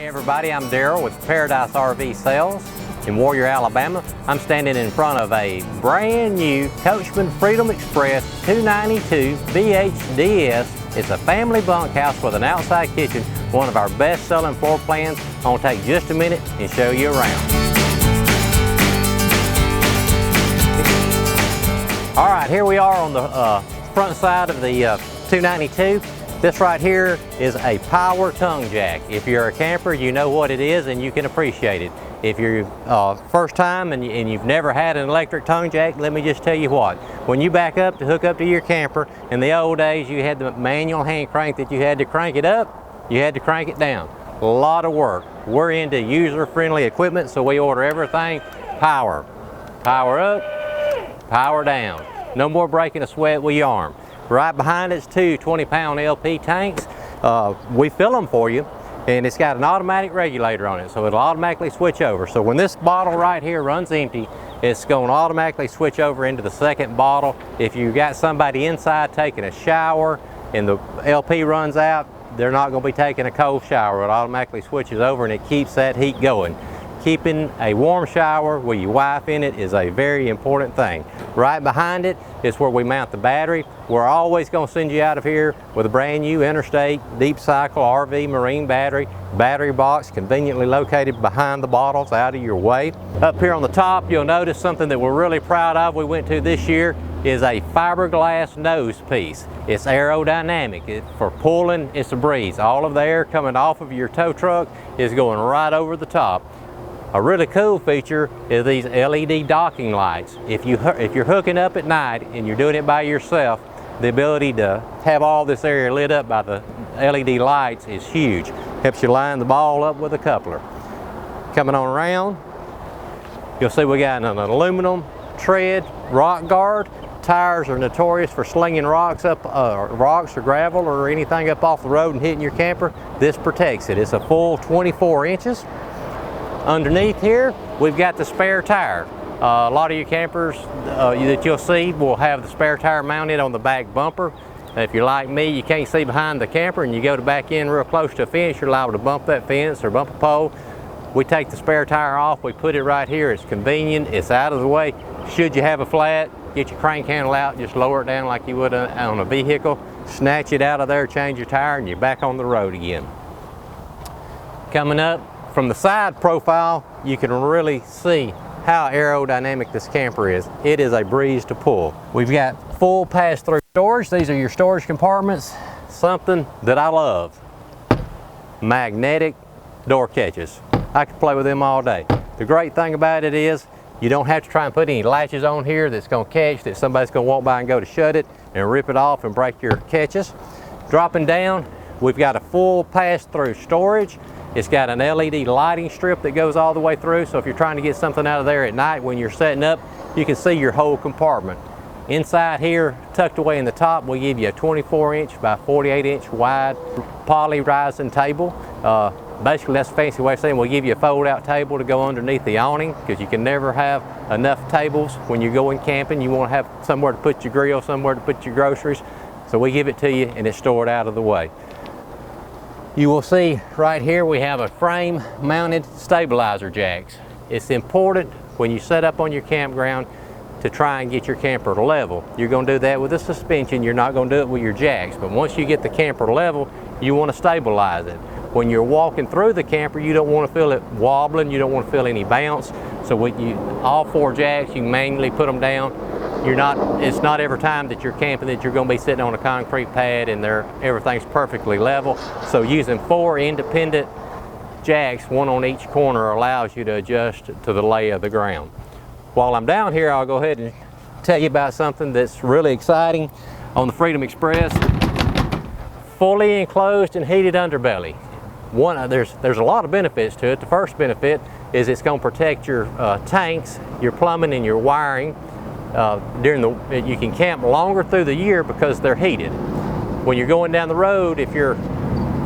Hey everybody, I'm Daryl with Paradise RV Sales in Warrior, Alabama. I'm standing in front of a brand new Coachmen Freedom Express 292 VHDS. It's a family bunkhouse with an outside kitchen, one of our best selling floor plans. I'm going to take just a minute and show you around. All right, here we are on the front side of the 292. This right here is a power tongue jack. If you're a camper, you know what it is and you can appreciate it. If you're first time and you've never had an electric tongue jack, let me just tell you what. When you back up to hook up to your camper, in the old days you had the manual hand crank that you had to crank it up, you had to crank it down. A lot of work. We're into user-friendly equipment, so we order everything power. Power up, power down. No more breaking a sweat with your arm. Right behind it's two 20-pound LP tanks. We fill them for you, and it's got an automatic regulator on it, so it'll automatically switch over. So when this bottle right here runs empty, it's going to automatically switch over into the second bottle. If you got somebody inside taking a shower and the LP runs out, they're not going to be taking a cold shower. It automatically switches over and it keeps that heat going. Keeping a warm shower with your wife in it is a very important thing. Right behind it is where we mount the battery. We're always going to send you out of here with a brand new Interstate Deep Cycle RV Marine battery. Battery box conveniently located behind the bottles, out of your way. Up here on the top, you'll notice something that we're really proud of. We went to this year is a fiberglass nose piece. It's aerodynamic. For pulling, it's a breeze. All of the air coming off of your tow truck is going right over the top. A really cool feature is these LED docking lights. If you're hooking up at night and you're doing it by yourself, the ability to have all this area lit up by the LED lights is huge. Helps you line the ball up with a coupler. Coming on around, you'll see we got an aluminum tread rock guard. Tires are notorious for slinging rocks up, rocks or gravel or anything up off the road and hitting your camper. This protects it. It's a full 24 inches. Underneath here, we've got the spare tire. A lot of your campers that you'll see will have the spare tire mounted on the back bumper. If you're like me, you can't see behind the camper and you go to back in real close to a fence, you're liable to bump that fence or bump a pole. We take the spare tire off, we put it right here. It's convenient, it's out of the way. Should you have a flat, get your crank handle out, just lower it down like you would on a vehicle, snatch it out of there, change your tire, and you're back on the road again. Coming up, from the side profile, you can really see how aerodynamic this camper is. It is a breeze to pull. We've got full pass-through storage. These are your storage compartments. Something that I love. Magnetic door catches. I could play with them all day. The great thing about it is you don't have to try and put any latches on here that's going to catch, that somebody's going to walk by and go to shut it and rip it off and break your catches. Dropping down, we've got a full pass-through storage. It's got an LED lighting strip that goes all the way through, so if you're trying to get something out of there at night when you're setting up, you can see your whole compartment. Inside here, tucked away in the top, we give you a 24-inch by 48-inch wide poly rising table. Basically, that's a fancy way of saying we'll give you a fold-out table to go underneath the awning, because you can never have enough tables when you're going camping. You want to have somewhere to put your grill, somewhere to put your groceries, so we give it to you and it's stored out of the way. You will see right here we have a frame mounted stabilizer jacks. It's important when you set up on your campground to try and get your camper level. You're going to do that with a suspension, you're not going to do it with your jacks, but once you get the camper level, you want to stabilize it. When you're walking through the camper, you don't want to feel it wobbling, you don't want to feel any bounce, so with all four jacks, you manually put them down. It's not every time that you're camping that you're going to be sitting on a concrete pad and everything's perfectly level. So using four independent jacks, one on each corner, allows you to adjust to the lay of the ground. While I'm down here, I'll go ahead and tell you about something that's really exciting on the Freedom Express. Fully enclosed and heated underbelly. There's a lot of benefits to it. The first benefit is it's going to protect your tanks, your plumbing, and your wiring. You can camp longer through the year because they're heated. When you're going down the road, if your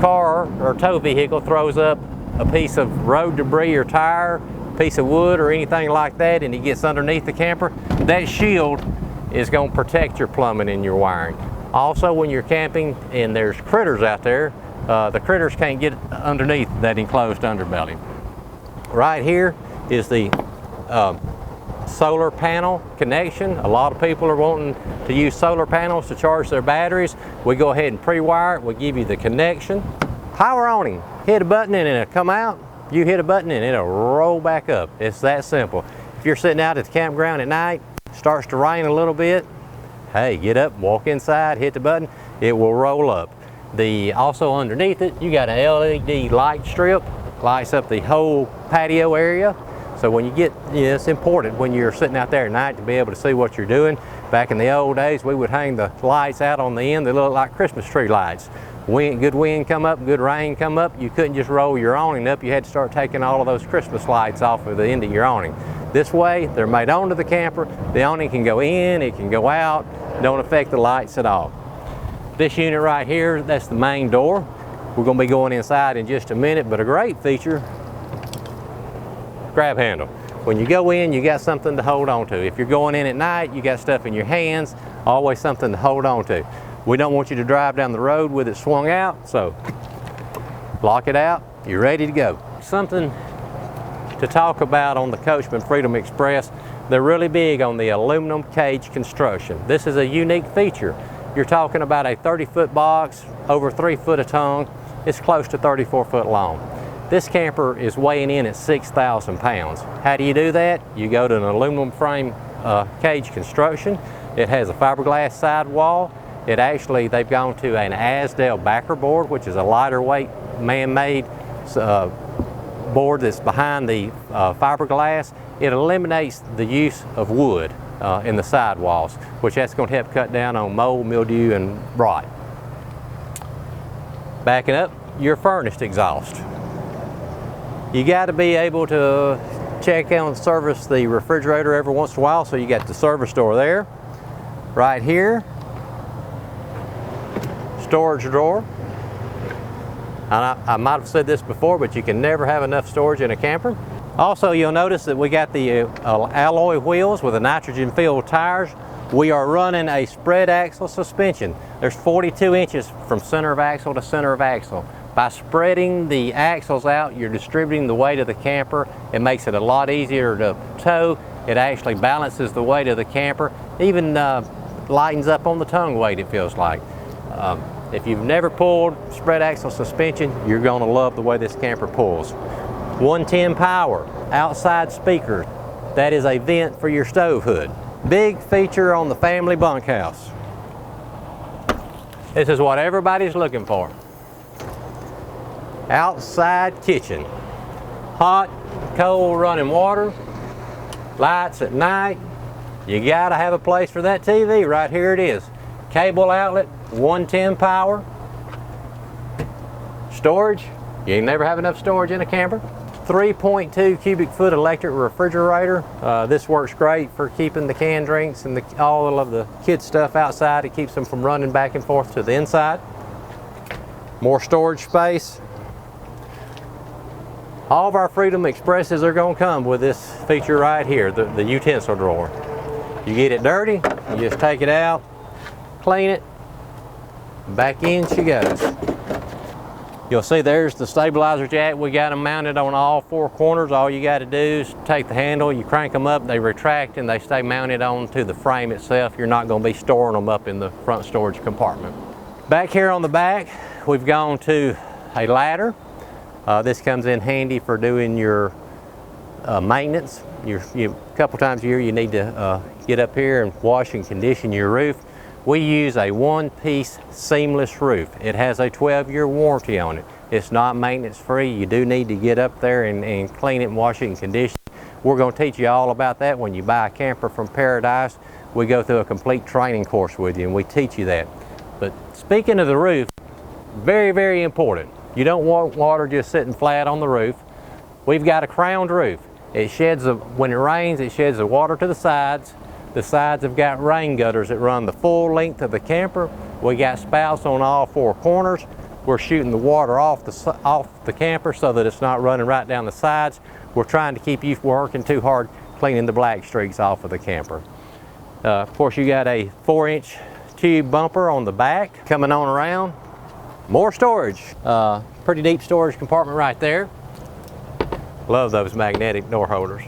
car or tow vehicle throws up a piece of road debris or tire, piece of wood or anything like that, and it gets underneath the camper, that shield is going to protect your plumbing and your wiring. Also, when you're camping and there's critters out there, the critters can't get underneath that enclosed underbelly. Right here is the solar panel connection. A lot of people are wanting to use solar panels to charge their batteries. We go ahead and pre-wire it. We give you the connection. Power awning. Hit a button and it'll come out. You hit a button and it'll roll back up. It's that simple. If you're sitting out at the campground at night, starts to rain a little bit, hey, get up, walk inside, hit the button, it will roll up. Also underneath it, you got an LED light strip, lights up the whole patio area. So when you get, it's important when you're sitting out there at night to be able to see what you're doing. Back in the old days, we would hang the lights out on the end. They look like Christmas tree lights. Good wind come up, good rain come up, you couldn't just roll your awning up. You had to start taking all of those Christmas lights off of the end of your awning. This way, they're made onto the camper. The awning can go in, it can go out, don't affect the lights at all. This unit right here, that's the main door. We're going to be going inside in just a minute, but a great feature, grab handle. When you go in, you got something to hold on to. If you're going in at night, you got stuff in your hands, always something to hold on to. We don't want you to drive down the road with it swung out, so lock it out, you're ready to go. Something to talk about on the Coachmen Freedom Express, they're really big on the aluminum cage construction. This is a unique feature. You're talking about a 30-foot box, over 3 foot of tongue. It's close to 34 foot long. This camper is weighing in at 6,000 pounds. How do you do that? You go to an aluminum frame cage construction. It has a fiberglass sidewall. They've gone to an Asdale backer board, which is a lighter weight man-made board that's behind the fiberglass. It eliminates the use of wood in the sidewalls, which that's going to help cut down on mold, mildew, and rot. Backing up, your furnace exhaust. You got to be able to check out and service the refrigerator every once in a while, so you got the service door there. Right here, storage drawer. I might have said this before, but you can never have enough storage in a camper. Also, you'll notice that we got the alloy wheels with the nitrogen-filled tires. We are running a spread axle suspension. There's 42 inches from center of axle to center of axle. By spreading the axles out, you're distributing the weight of the camper. It makes it a lot easier to tow. It actually balances the weight of the camper. Even lightens up on the tongue weight, it feels like. If you've never pulled spread axle suspension, you're going to love the way this camper pulls. 110 power, outside speakers. That is a vent for your stove hood. Big feature on the family bunkhouse. This is what everybody's looking for. Outside kitchen. Hot, cold running water, lights at night. You gotta have a place for that TV. Right here it is. Cable outlet, 110 power. Storage, you never have enough storage in a camper. 3.2 cubic foot electric refrigerator. This works great for keeping the canned drinks and all of the kids stuff outside. It keeps them from running back and forth to the inside. More storage space. All of our Freedom Expresses are going to come with this feature right here, the utensil drawer. You get it dirty, you just take it out, clean it, back in she goes. You'll see there's the stabilizer jack. We got them mounted on all 4 corners. All you got to do is take the handle, you crank them up, they retract, and they stay mounted onto the frame itself. You're not going to be storing them up in the front storage compartment. Back here on the back, we've gone to a ladder. This comes in handy for doing your maintenance. A couple times a year you need to get up here and wash and condition your roof. We use a one-piece seamless roof. It has a 12-year warranty on it. It's not maintenance free. You do need to get up there and clean it and wash it and condition it. We're going to teach you all about that when you buy a camper from Paradise. We go through a complete training course with you and we teach you that. But speaking of the roof, very, very important. You don't want water just sitting flat on the roof. We've got a crowned roof. It sheds, when it rains, it sheds the water to the sides. The sides have got rain gutters that run the full length of the camper. We got spouts on all 4 corners. We're shooting the water off the camper so that it's not running right down the sides. We're trying to keep you from working too hard cleaning the black streaks off of the camper. Of course, you got a 4-inch tube bumper on the back coming on around. More storage. Pretty deep storage compartment right there. Love those magnetic door holders.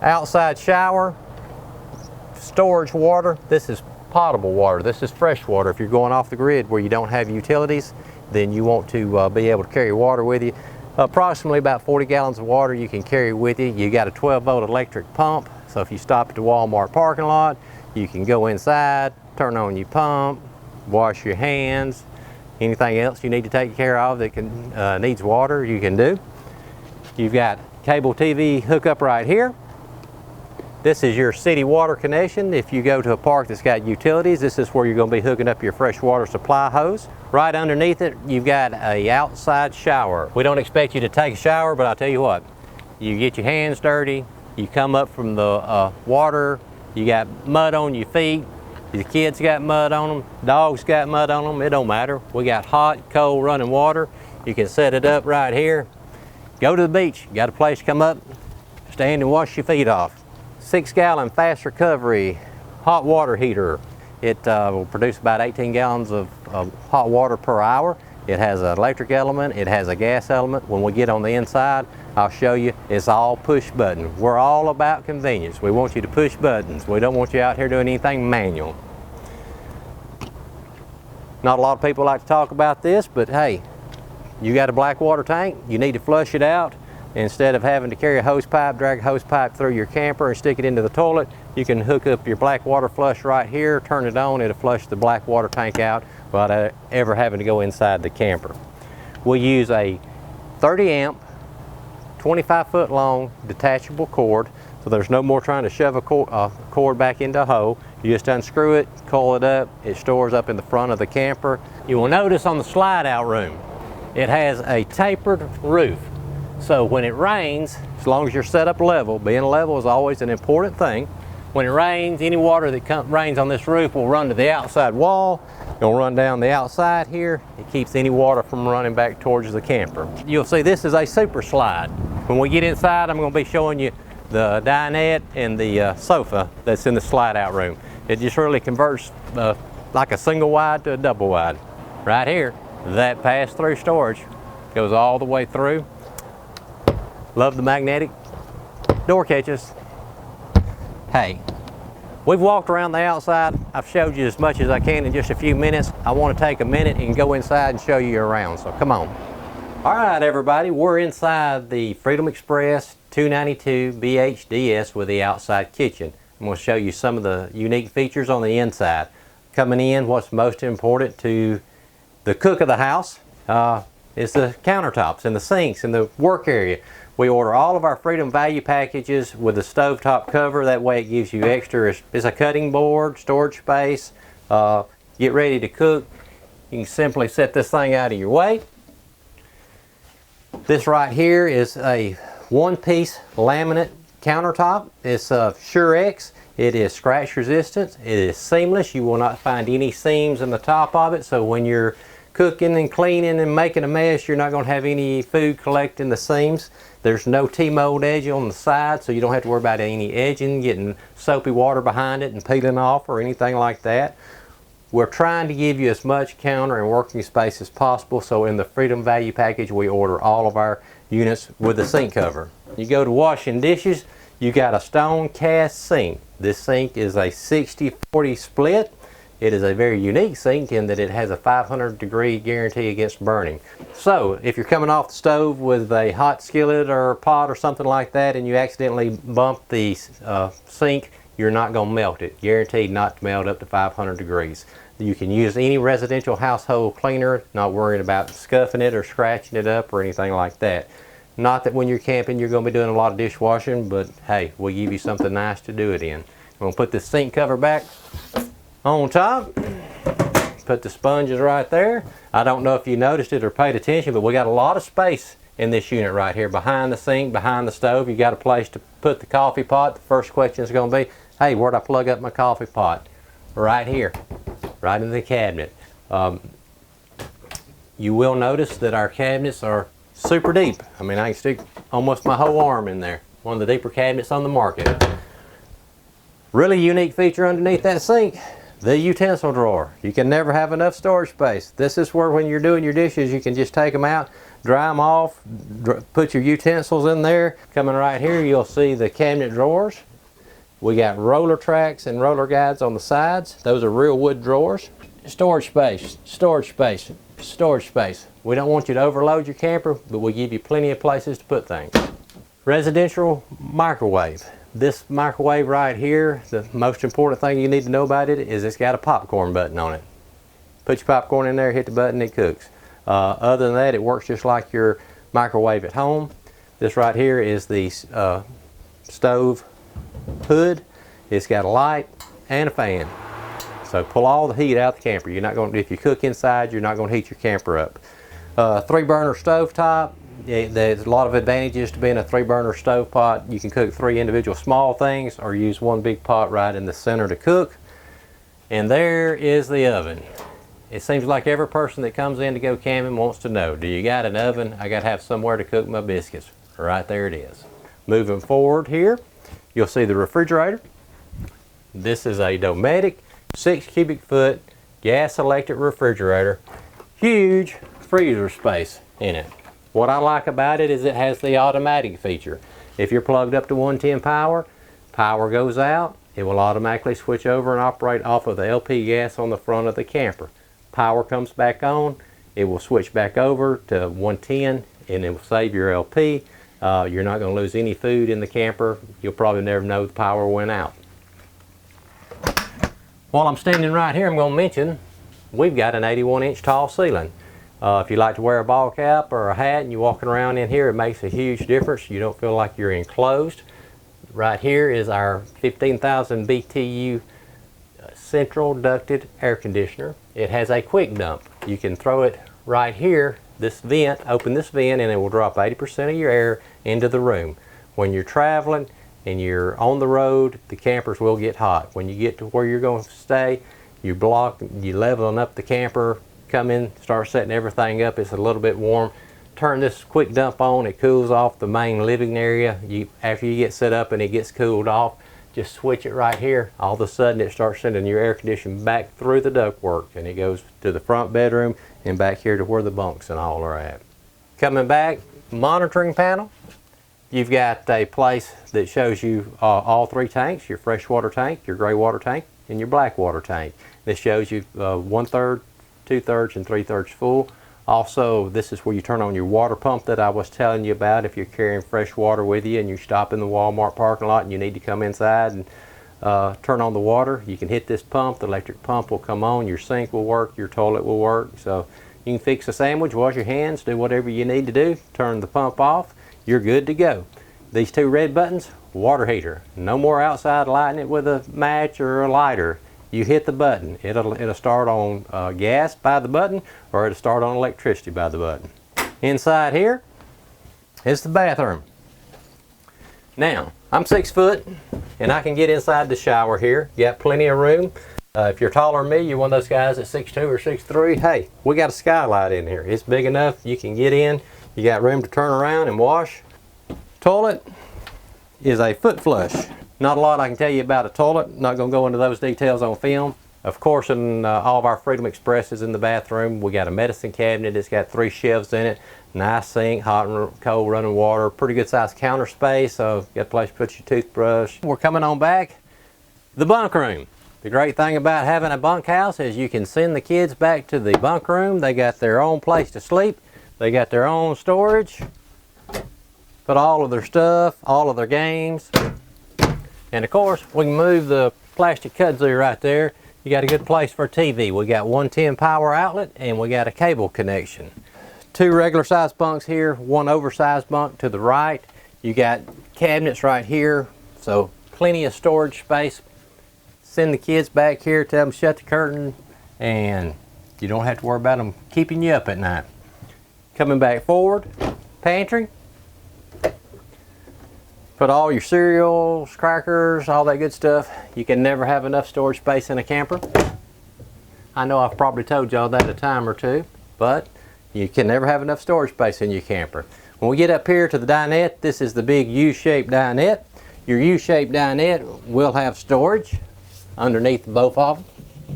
Outside shower, storage water. This is potable water. This is fresh water. If you're going off the grid where you don't have utilities, then you want to be able to carry water with you. Approximately about 40 gallons of water you can carry with you. You got a 12-volt electric pump, so if you stop at the Walmart parking lot, you can go inside, turn on your pump, wash your hands. Anything else you need to take care of that needs water, you can do. You've got cable TV hookup right here. This is your city water connection. If you go to a park that's got utilities, this is where you're going to be hooking up your fresh water supply hose. Right underneath it, you've got an outside shower. We don't expect you to take a shower, but I'll tell you what, you get your hands dirty, you come up from the water, you got mud on your feet, the kids got mud on them, dogs got mud on them, it don't matter. We got hot, cold running water. You can set it up right here. Go to the beach, got a place to come up, stand and wash your feet off. 6-gallon fast recovery hot water heater. It will produce about 18 gallons of hot water per hour. It has an electric element, it has a gas element. When we get on the inside, I'll show you, it's all push button. We're all about convenience. We want you to push buttons. We don't want you out here doing anything manual. Not a lot of people like to talk about this, but hey, you got a black water tank, you need to flush it out. Instead of having to carry a hose pipe, drag a hose pipe through your camper and stick it into the toilet, you can hook up your black water flush right here, turn it on, it'll flush the black water tank out without ever having to go inside the camper. We use a 30 amp, 25-foot long detachable cord, so there's no more trying to shove a cord back into a hole. You just unscrew it, coil it up, it stores up in the front of the camper. You will notice on the slide out room, it has a tapered roof. So when it rains, as long as you're set up level, being level is always an important thing. When it rains, any water that rains on this roof will run to the outside wall. It'll run down the outside here. It keeps any water from running back towards the camper. You'll see this is a super slide. When we get inside, I'm going to be showing you the dinette and the sofa that's in the slide out room. It just really converts like a single wide to a double wide. Right here, that pass-through storage goes all the way through. Love the magnetic door catches. Hey, we've walked around the outside. I've showed you as much as I can in just a few minutes. I want to take a minute and go inside and show you around, so come on. All right, everybody, we're inside the Freedom Express 292 BHDS with the outside kitchen. I'm going to show you some of the unique features on the inside. Coming in, what's most important to the cook of the house is the countertops and the sinks and the work area. We order all of our Freedom value packages with the stovetop cover. That way it gives you extra. It's a cutting board, storage space. Get ready to cook. You can simply set this thing out of your way. This right here is a one-piece laminate countertop. It's Surex. It is scratch resistant. It is seamless. You will not find any seams in the top of it. So when you're cooking and cleaning and making a mess, you're not going to have any food collecting the seams. There's no T-mold edge on the side, so you don't have to worry about any edging, getting soapy water behind it and peeling off or anything like that. We're trying to give you as much counter and working space as possible, so in the Freedom Value Package we order all of our units with the sink cover. You go to washing dishes, you got a stone cast sink. This sink is a 60-40 split. It is a very unique sink in that it has a 500-degree guarantee against burning. So if you're coming off the stove with a hot skillet or pot or something like that and you accidentally bump the sink, you're not going to melt it. Guaranteed not to melt up to 500 degrees. You can use any residential household cleaner, not worrying about scuffing it or scratching it up or anything like that. Not that when you're camping you're going to be doing a lot of dishwashing, but hey, we'll give you something nice to do it in. I'm going to put this sink cover back on top. Put the sponges right there. I don't know if you noticed it or paid attention, but we got a lot of space in this unit right here. Behind the sink, behind the stove, you got a place to put the coffee pot. The first question is going to be, hey, where'd I plug up my coffee pot? Right here, right in the cabinet. You will notice that our cabinets are super deep. I mean, I can stick almost my whole arm in there. One of the deeper cabinets on the market. Really unique feature underneath that sink. The utensil drawer. You can never have enough storage space. This is where when you're doing your dishes, you can just take them out, dry them off, put your utensils in there. Coming right here, you'll see the cabinet drawers. We got roller tracks and roller guides on the sides. Those are real wood drawers. Storage space, storage space, storage space. We don't want you to overload your camper, but we give you plenty of places to put things. Residential microwave. This microwave right here, the most important thing you need to know about it is it's got a popcorn button on it. Put your popcorn in there, hit the button, it cooks. Other than that, it works just like your microwave at home. This right here is the stove hood. It's got a light and a fan. So pull all the heat out of the camper. You're not going to, if you cook inside, you're not going to heat your camper up. 3-burner stovetop. There's a lot of advantages to being a 3-burner stove pot. You can cook 3 individual small things or use one big pot right in the center to cook. And there is the oven. It seems like every person that comes in to go camping wants to know, do you got an oven? I got to have somewhere to cook my biscuits. Right there it is. Moving forward here, you'll see the refrigerator. This is a Dometic 6 cubic foot gas electric refrigerator. Huge freezer space in it. What I like about it is it has the automatic feature. If you're plugged up to 110 power, power goes out, it will automatically switch over and operate off of the LP gas on the front of the camper. Power comes back on, it will switch back over to 110 and it will save your LP. You're not going to lose any food in the camper. You'll probably never know the power went out. While I'm standing right here, I'm going to mention we've got an 81-inch tall ceiling. If you like to wear a ball cap or a hat and you're walking around in here, it makes a huge difference. You don't feel like you're enclosed. Right here is our 15,000 BTU central ducted air conditioner. It has a quick dump. You can throw it right here, this vent, open this vent, and it will drop 80% of your air into the room. When you're traveling and you're on the road, the campers will get hot. When you get to where you're going to stay, you leveling up the camper, come in, start setting everything up. It's a little bit warm. Turn this quick dump on. It cools off the main living area. After you get set up and it gets cooled off, just switch it right here. All of a sudden it starts sending your air conditioning back through the ductwork, and it goes to the front bedroom and back here to where the bunks and all are at. Coming back, monitoring panel. You've got a place that shows you all 3 tanks, your freshwater tank, your gray water tank, and your black water tank. This shows you 1/3, 2/3, and 3/3 full. Also, this is where you turn on your water pump that I was telling you about. If you're carrying fresh water with you and you stop in the Walmart parking lot and you need to come inside and turn on the water, you can hit this pump. The electric pump will come on. Your sink will work. Your toilet will work. So you can fix a sandwich, wash your hands, do whatever you need to do. Turn the pump off. You're good to go. These 2 red buttons, water heater. No more outside lighting it with a match or a lighter. You hit the button. It'll start on gas by the button, or it'll start on electricity by the button. Inside here is the bathroom. Now, I'm 6 foot and I can get inside the shower here. You got plenty of room. If you're taller than me, you're one of those guys at 6'2" or 6'3", hey, we got a skylight in here. It's big enough, you can get in. You got room to turn around and wash. Toilet is a foot flush. Not a lot I can tell you about a toilet. Not going to go into those details on film. Of course, in all of our Freedom Expresses in the bathroom, we got a medicine cabinet. It's got 3 shelves in it. Nice sink, hot and cold running water. Pretty good sized counter space, so you got a place to put your toothbrush. We're coming on back. The bunk room. The great thing about having a bunkhouse is you can send the kids back to the bunk room. They got their own place to sleep. They got their own storage. Put all of their stuff, all of their games. And of course, we can move the plastic kudzu right there. You got a good place for a TV. We got 110 power outlet and we got a cable connection. 2 regular sized bunks here, 1 oversized bunk to the right. You got cabinets right here, so plenty of storage space. Send the kids back here, tell them to shut the curtain, and you don't have to worry about them keeping you up at night. Coming back forward, pantry. Put all your cereals, crackers, all that good stuff. You can never have enough storage space in a camper. I know I've probably told y'all that a time or two, but you can never have enough storage space in your camper. When we get up here to the dinette, this is the big U-shaped dinette. Your U-shaped dinette will have storage underneath both of them.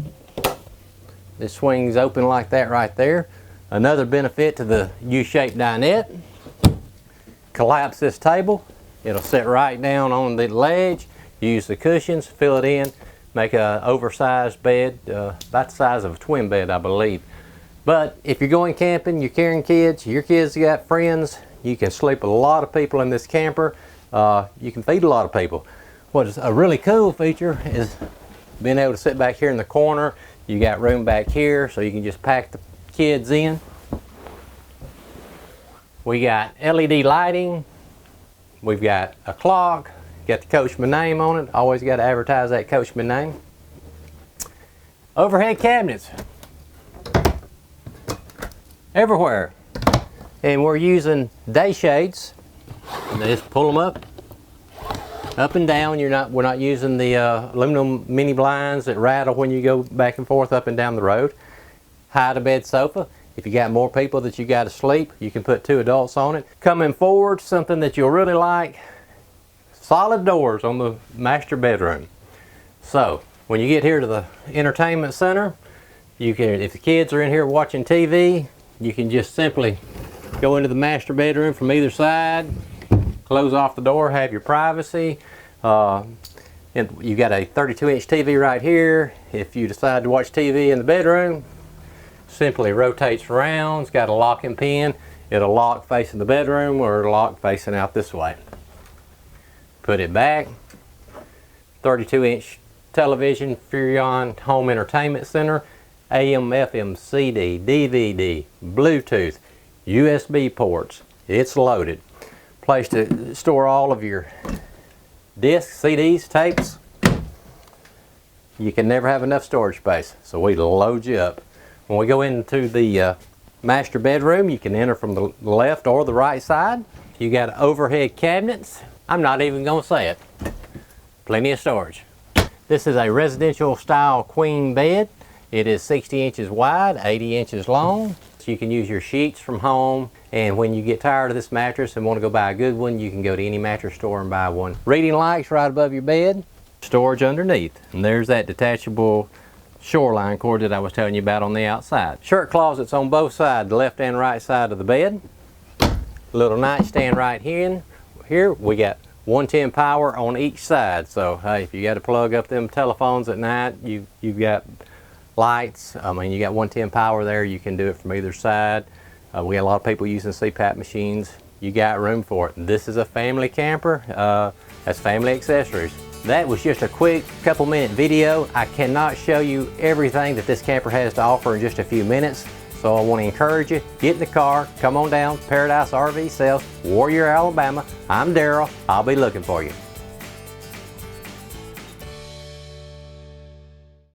It swings open like that right there. Another benefit to the U-shaped dinette. Collapse this table. It'll sit right down on the ledge. Use the cushions, fill it in, make an oversized bed, about the size of a twin bed, I believe. But if you're going camping, you're carrying kids, your kids got friends, you can sleep with a lot of people in this camper. You can feed a lot of people. What is a really cool feature is being able to sit back here in the corner. You got room back here so you can just pack the kids in. We got LED lighting. We've got a clock. Got the Coachmen name on it. Always got to advertise that Coachmen name. Overhead cabinets. Everywhere. And we're using day shades. Just pull them up and down. We're not using the aluminum mini blinds that rattle when you go back and forth up and down the road. Hide a bed sofa. If you got more people that you got to sleep, you can put 2 adults on it. Coming forward, something that you'll really like. Solid doors on the master bedroom. So when you get here to the entertainment center, you can, if the kids are in here watching TV, you can just simply go into the master bedroom from either side, close off the door, have your privacy. And you got a 32-inch TV right here. If you decide to watch TV in the bedroom, simply rotates around. It's got a locking pin. It'll lock facing the bedroom or it'll lock facing out this way. Put it back. 32-inch television, Furrion Home Entertainment Center, AM, FM, CD, DVD, Bluetooth, USB ports. It's loaded. Place to store all of your discs, CDs, tapes. You can never have enough storage space, so we load you up. When we go into the master bedroom, you can enter from the left or the right side. You got overhead cabinets. I'm not even going to say it. Plenty of storage. This is a residential style queen bed. It is 60 inches wide, 80 inches long. So you can use your sheets from home. And when you get tired of this mattress and want to go buy a good one, you can go to any mattress store and buy one. Reading lights right above your bed. Storage underneath. And there's that detachable shoreline cord that I was telling you about on the outside. Shirt closets on both sides, the left and right side of the bed. Little nightstand right here. Here we got 110 power on each side. So hey, if you got to plug up them telephones at night, you've got lights. I mean, you got 110 power there. You can do it from either side. We got a lot of people using CPAP machines. You got room for it. This is a family camper. That's family accessories. That was just a quick couple-minute video. I cannot show you everything that this camper has to offer in just a few minutes. So I want to encourage you, get in the car, come on down, Paradise RV Sales, Warrior, Alabama. I'm Daryl. I'll be looking for you.